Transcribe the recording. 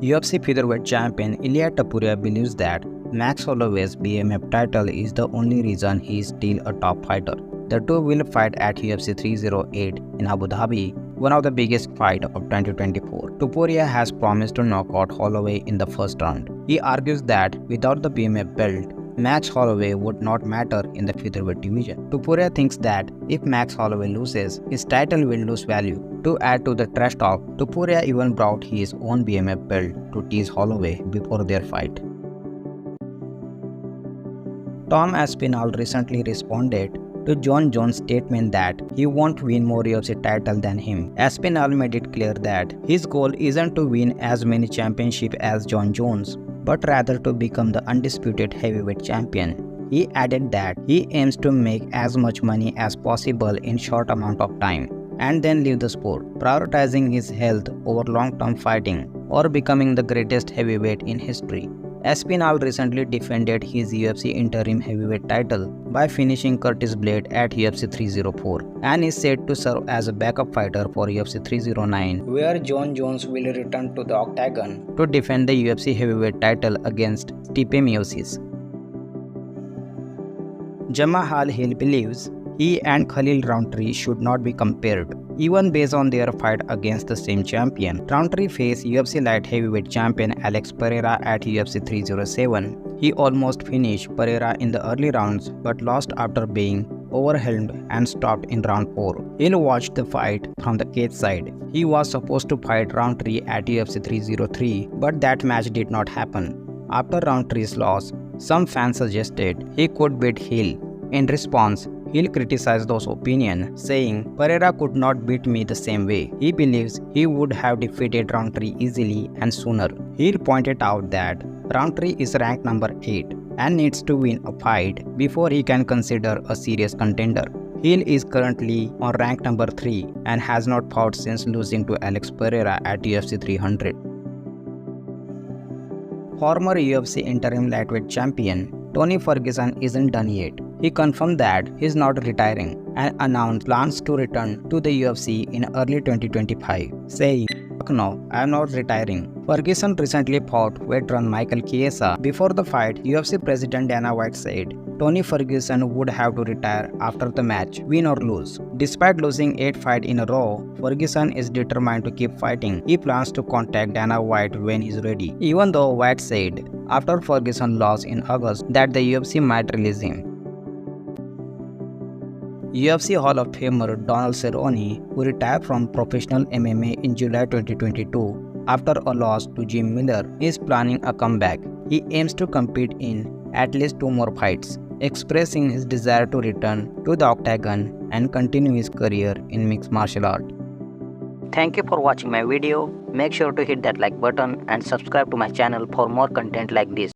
UFC featherweight champion Ilia Topuria believes that Max Holloway's BMF title is the only reason he is still a top fighter. The two will fight at UFC 308 in Abu Dhabi, one of the biggest fights of 2024. Topuria has promised to knock out Holloway in the first round. He argues that without the BMF belt, Max Holloway would not matter in the featherweight division. Topuria thinks that if Max Holloway loses, his title will lose value. To add to the trash talk, Topuria even brought his own BMF belt to tease Holloway before their fight. Tom Aspinall recently responded to Jon Jones' statement that he won't win more UFC titles than him. Aspinall made it clear that his goal isn't to win as many championships as Jon Jones, but rather to become the undisputed heavyweight champion. He added that he aims to make as much money as possible in short amount of time and then leave the sport, prioritizing his health over long-term fighting or becoming the greatest heavyweight in history. Aspinall recently defended his UFC interim heavyweight title by finishing Curtis Blade at UFC 304 and is set to serve as a backup fighter for UFC 309, where Jon Jones will return to the octagon to defend the UFC heavyweight title against Stipe Miocic. Jamahal believes he and Khalil Rountree should not be compared, even based on their fight against the same champion. Rountree faced UFC light heavyweight champion Alex Pereira at UFC 307. He almost finished Pereira in the early rounds but lost after being overwhelmed and stopped in round 4. Hill watched the fight from the cage side. He was supposed to fight Rountree at UFC 303, but that match did not happen. After Rountree's loss, some fans suggested he could beat Hill. In response, Hill criticized those opinions, saying, "Pereira could not beat me the same way." He believes he would have defeated Rountree easily and sooner. Hill pointed out that Rountree is ranked number 8 and needs to win a fight before he can consider a serious contender. Hill is currently on rank number 3 and has not fought since losing to Alex Pereira at UFC 300. Former UFC interim lightweight champion Tony Ferguson isn't done yet. He confirmed that he is not retiring and announced plans to return to the UFC in early 2025, saying, "No, I am not retiring." Ferguson recently fought veteran Michael Chiesa. Before the fight, UFC President Dana White said Tony Ferguson would have to retire after the match, win or lose. Despite losing 8 fights in a row, Ferguson is determined to keep fighting. He plans to contact Dana White when he's ready, even though White said after Ferguson lost in August that the UFC might release him. UFC Hall of Famer Donald Cerrone, who retired from professional MMA in July 2022 after a loss to Jim Miller, is planning a comeback. He aims to compete in at least 2 more fights, expressing his desire to return to the octagon and continue his career in mixed martial art. Thank you for watching my video. Make sure to hit that like button and subscribe to my channel for more content like this.